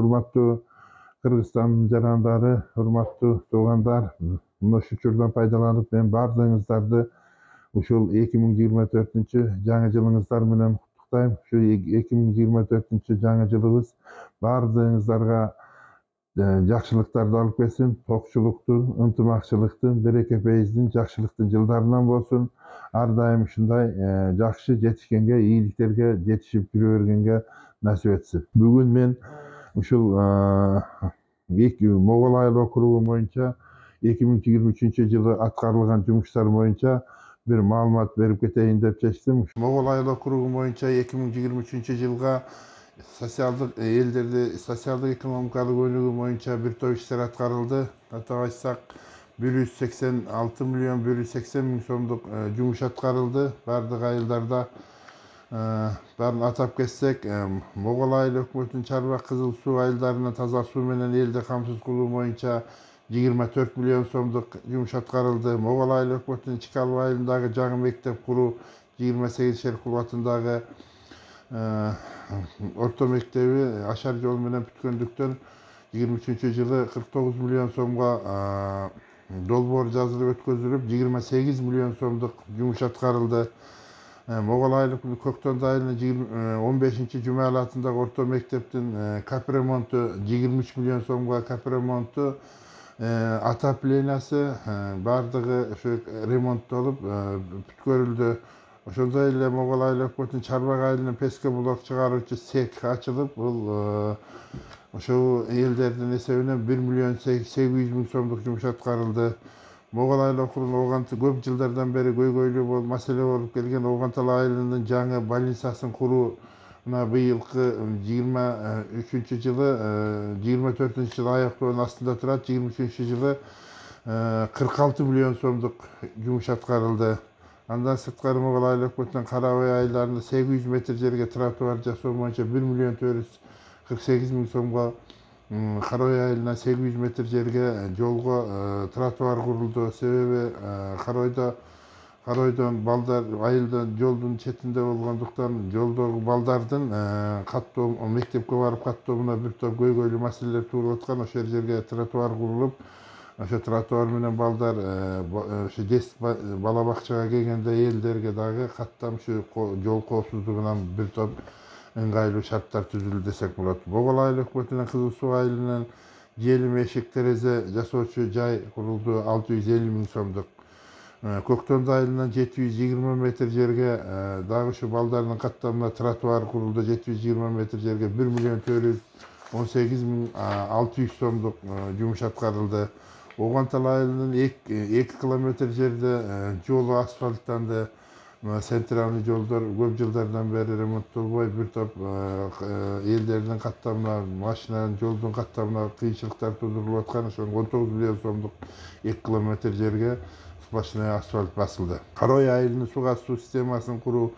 Hurmattуу Kırgızstandын жарандары, урматтуу туугандар, мына учурдан пайдаланып мен баардыгыңыздарды ушул 2024 жаңы жылыңыздар менен куттуктайм. Ушу 2024 жаңы жылыбыз баардыгыңыздарга жакшылыктарды алып келсин, токчулуктун, ынтымакчылыктын, береке-фейиздин, жакшылыктын жылдарынан болсун. Ар дайым ушундай жакшы жетишкенге, ийгиликтерге жетишип жүрө бергенге насип этсин. Бүгүн мен ушул Могол Айыл округу боюнча 2023 жылы аткарылган жумуштар боюнча бир маалымат берип кетейин деп чечтим. Могол Айыл округу боюнча 2023 жылга социалдык элдерди социалдык экономикалык өнүгүү боюнча бир топ иштер аткарылды. Атап айтсак 186 миллион 180 миң сомдук жумуш аткарылды бардык айылдарда. Барын атап кетсек, Могол Айыл өкмөтүнүн чарба кызыл суу айылдарына таза суу менен элди камсыз кылуу боюнча 24 миллион сомдук жумуш аткарылды. Могол Айыл өкмөтүнүн Чикалов айылындагы жаңы мектеп куруу 28 кубатындагы орто мектеби ашар жол менен бүткөндүктөн 23 жылы 49 миллион сомго долбоор жазылып өткөзүлүп 28 миллион сомдук жумуш аткарылды. Могол Айыл Көктөндү айылынын 15 жумалатындагы орто мектептин капремонту 23 миллион сомго капремонту, отоплениясы бардыгы ошо ремонттолуп бүткөрүлдү. Ошондой эле Могол Айыл өкмөтүнүн Чарбак айылынын песке блок чыгаруучу цех ачылып, бул ошол элдердин эсебинен 1 миллион 800 миң сомдук жумуш аткарылды. Могол Айыл округунун көп жылдардан бери көйгөйлүү маселе болуп келген Огантал айылынын жаңы больницасын куруу мына быйылкы 23 жылы 24 жылы аяктоонун астында турат. 23 жылы 46 миллион сомдук жумуш аткарылды. Андан сырткары Могол Айыл өкмөтүнүн Кара ой айылдарында 800 метр жерге тротуар жасоо боюнча 1 миллион 448 миң сомго, Кара ой айылына 800 метр жерге жолго тротуар курулду. Себеби Кара ойдон балдар айылдын жолдун четинде болгондуктан жолдогу балдардын каттоо мектепке барып каттоомуна бир топ көйгөйлүү маселелер туулуп аткан. Ошол жерге тротуар курулуп, ошо тротуар менен балдар ошо бала бакчага келгенде элдерге дагы каттам ушу жол коопсуздугунан бир топ ыңгайлуу шарттар түзүлдү десек болот. Могол Айыл өкмөтүнүн Кызыл суу айылынын желим эшик терезе жасоочу жай курулду 650 миң сомдук. Көктөндү айылынан 720 метр жерге дагы ушу балдардын каттамына тротуар курулду. 720 метр жерге 1 миллион 418 миң 600 сомдук жумуш аткарылды. Огантал айылынын 2 километр жерде жолу асфальттанды. Центральный жолдор көп жылдардан бери ремонттолбой, бир топ элдердин каттамына, машинанын жолдун каттамына кыйынчылыктар туудурулуп аткан. Ошо 19 миллион сомдук 2 километр жерге сплошной асфальт басылды. Кара ой айылынын сууга суу системасын куруу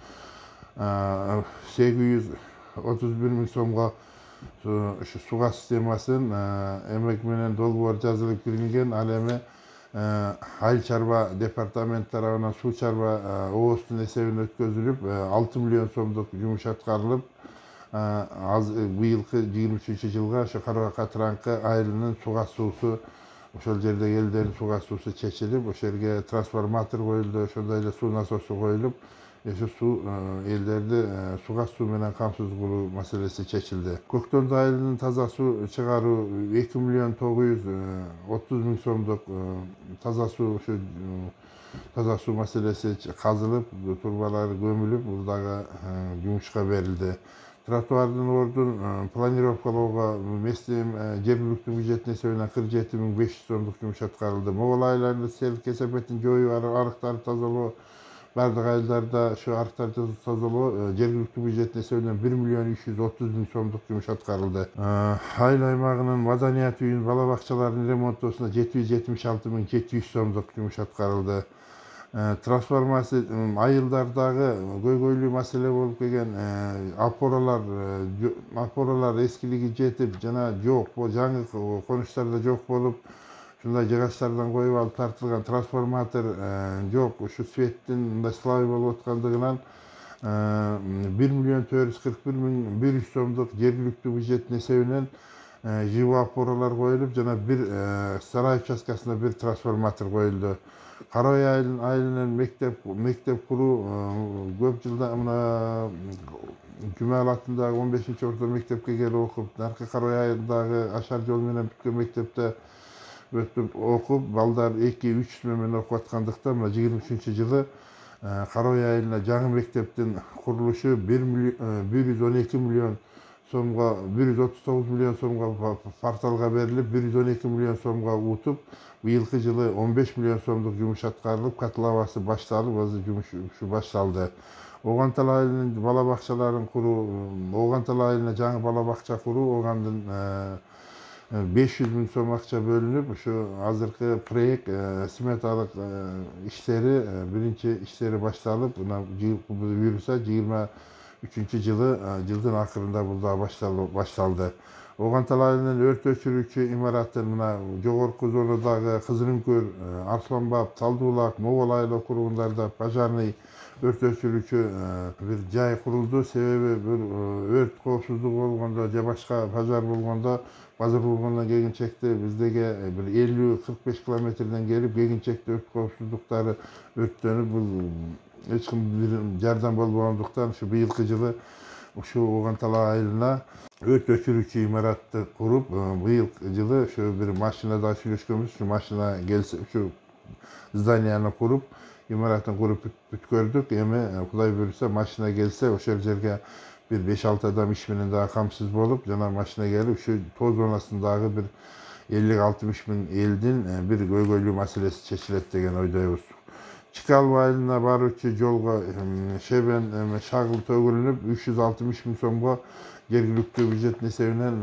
831 миң сомго ушу сууга системасын эмек менен долбоор жазылып киргизген. Ал эми Айыл чарба департамент тарабынан суу чарба ооздун эсебине өткөзүлүп 6 миллион сомдук жумуш аткарылып, быйылкы 23 жылга ошо Кара Катыраңкы айылынын сууга суусу ошол жердеги элдердин сууга суусу чечилип, ошол жерге трансформатор коюлду, ошондой эле суу насосу коюлуп, ошо суу элдерди сууга суу менен камсыз кылуу маселеси чечилди. Көктөндү айылынын таза суу чыгаруу 2 миллион 930 миң сомдук таза суу маселеси казылып, турбалары көмүлүп, бул дагы жумушка берилди. Тротуардын ордун планировкалоого жергиликтүү бюджеттин эсебинен 47 миң 500 сомдук жумуш аткарылды. Могол айылдарында сел кесепетин жоюу, арыктарды тазалоо, бардык айылдарда ошо арыктарды тазалоо жергиликтүү бюджеттин эсебинен 1 миллион 330 миң сомдук жумуш аткарылды. Айыл аймагынын маданият үйүнүн, бала бакчаларынын ремонтосуна 776 миң 700 сомдук жумуш аткарылды. Трансформация айылдардагы көйгөйлүү маселе болуп келген опоралар эскилиги жетип жана жок, жаңы конуштарда жок болуп, ушундай жыгачтардан коюп алып тартылган трансформатор жок. Ушу светтин мындай слабый болуп аткандыгынан 1 миллион 441 миң 100 сомдук жергиликтүү бюджеттин эсебинен живо опоралар коюлуп, жана bir сарай участкасына bir трансформатор коюлду. Карабай айылынан мектеп куруу көп жылда мына Cumali атындагы 15-орто мектепке келип окуп, наркы Карабай айылындагы Ашар жол менен бүткөн мектепте өтүп окуп, балдар 2-3 менен окуп аткандыктан мына 23-жылы Карабай айылына жаңы мектептин курулушу 112 миллион сомго, 139 миллион сомго порталга берилип, 112 миллион сомго утуп, быйылкы жылы 15 миллион сомдук жумуш аткарылып, катылабасы башталып, азыр жумуш башталды. Оғантал айылынын бала бакчаларын куруу, Оғантал айылына жаңы бала бакча куруу, огандын 500 000 сом акча бөлүнүп, ушу азыркы проект сметалык иштери, биринчи иштери башталып, мына буюрса 23-жылы, жылдын акырында бул да башталды. Оғантал айылынын өрт өчүрүүчү имаратын мына жогорку зонадагы Кызылөңкөр, Арсланбап, Талдуулак, Могол айыл округундарда пожарный өрт өчүрүүчү bir жай курулду. Себеби bir өрт коопсуздугу болгондо же башка пожар болгондо, базар болгондон кегинчекте биздеге bir 50-45 километрден келип, кегинчекте өрт коопсуздуктары өрттөнүп, бул эч ким жардам болбогондуктан ушу быйылкы жылы ушу Оғантал айылына өрт өчүрүүчү имаратты куруп, быйылкы жылы ушу bir машинада сүйлөшкөнбүз, ушу машина келсе, ушу зданияны куруп, имаратын куруп бүткөрдүк. Эми Кудай буйрса машина келсе, ошол жерге bir 5-6 адам иш менен дагы камсыз болуп, жана машина келип, ушу тоо зонасындагы bir 50-60 миң элдин bir көйгөйлүү маселеси чечилет деген ойдойбуз. Чикалов айылына баруучу жолго шебен шагыл төгүлүнүп, 360 миң сомго жергиликтүү бюджет эсебинен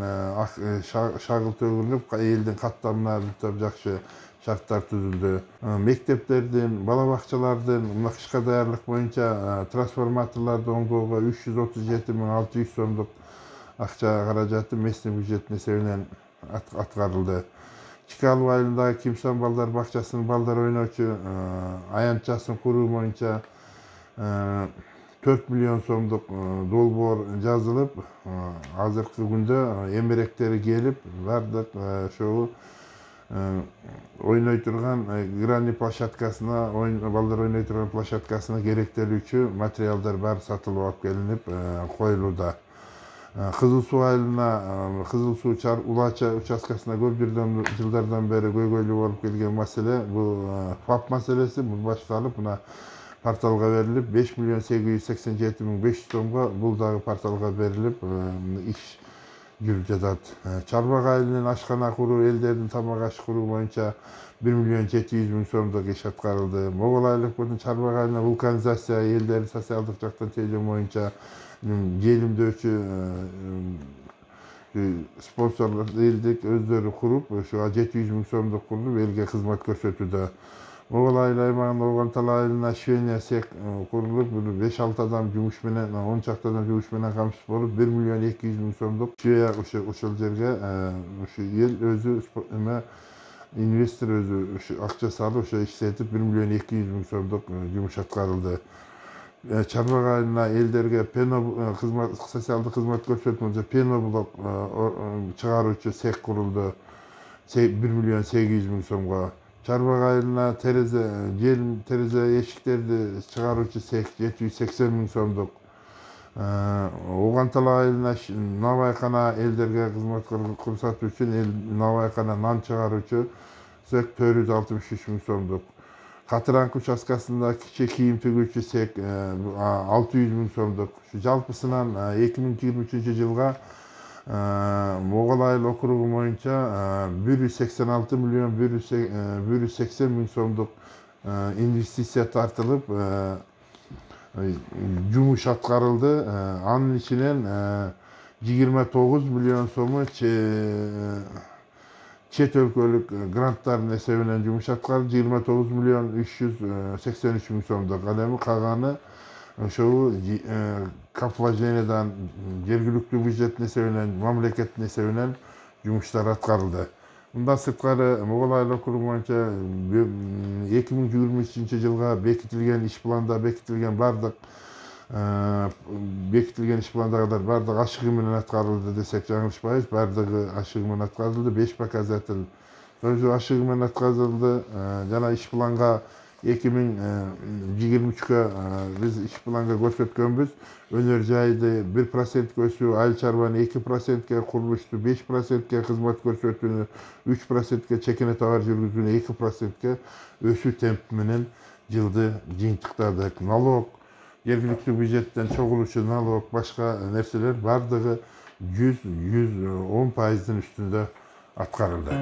шагыл төгүлүнүп, элдин каттамына жакшы шарттар түзүлдү. Мектептердин, бала бакчалардын мына кышка даярдык боюнча трансформаторлорду оңдоого 337 600 сомдук акча каражаты местный бюджеттин эсебинен аткарылды. Чикалов айылындагы Кимсан балдар бакчасынын балдар ойночу аянтчасын куруу боюнча 4 миллион сомдук долбоор жазылып, азыркы күндө эмеректери келип, бардык ошол ойной турган грани площадкасына, балдар ойной турган площадкасына керектелүүчү материалдар баары сатылып алып келинип коюлууда. Кызыл суу айылына, Кызыл суу Улача участкасына көп жылдардан бери көйгөйлүү болуп келген маселе, бул ФАП маселеси, бул башталып, мына порталга берилип, 5 миллион 887 миң 500 сомго бул дагы порталга берилип, иш жүрүп жатат. Чарбак айылынын ашкана куруу, элдердин тамак аш куруу боюнча 1 миллион 700 миң сомдук иш аткарылды. Могол айыл өкмөтүнүн Чарбак айылына вулканизация, элдердин социалдык жактан тейлөө боюнча желимдөөчү спонсорлор элдик өздөрү куруп, ошо 700 миң сомдук куруп, элге кызмат көрсөтүүдө. Могол айыл аймагында Оғантал айылына швейня цех курулуп, 5-6 адам жумуш менен, 10 чакты адам жумуш менен камсыз болуп, 1 миллион 200 миң сомдук швея ошол жерге ушу эл өзү инвестор өзү акча салып, ошо иштетип 1 миллион 200 миң сомдук жумуш аткарылды. Чарбак айылына элдерге социалдык кызмат көрсөтмөдө пеноблок чыгаруучу цех курулду, 1 миллион 800 миң сомго. Чарбак айылына терезе эшиктерди чыгаруучу цех 780 миң сомдук. Оғантал айылына навайкана элдерге кызмат көрсөтүү үчүн навайкана нан чыгаруучу цех 463 миң сомдук. Катыранкы участкасында кичи кийим төгүүчү цех 600 миң сомдук. Жалпысынан 2023 жылга Могол айыл округу боюнча 186 миллион 180 миң сомдук инвестиция тартылып, жумуш аткарылды. Анын ичинен 29 миллион сому чет өлкөлүк гранттардын эсебинен жумуш аткарылып, 29 миллион 383 миң сомдук. Ал эми калганы ошол капвложениядан жергиликтүү бюджеттин эсебинен, мамлекеттин эсебинен жумуштар аткарылды. Мындан сырткары Могол айыл округу боюнча 2023 жылга бекитилген иш планда бекитилген бардык bekitilgen iş plandagilar bardыгы aşıgı menen atkarıldı desek жаңылышпайбыз. Bardыгы aşıgı menen atkarıldı, 5 показатель өзү aşıgı menen atkarıldı. Жана iş planga 2023'e biz iş planga көрсөткөнбүz. Өнөр жайды 1% өсүү, айыл чарбаны 2%ке, курулушту 5%ке, кызмат көрсөтүүнү 3%ке, чекене товар жүргүзүүнү 2%ке өсүү темпи менен жылды жыйынтыктадык. Налог, жергиликтүү бюджеттен чогулуучу налог, башка нерселер бардыгы 110%-дин үстүндө аткарылды.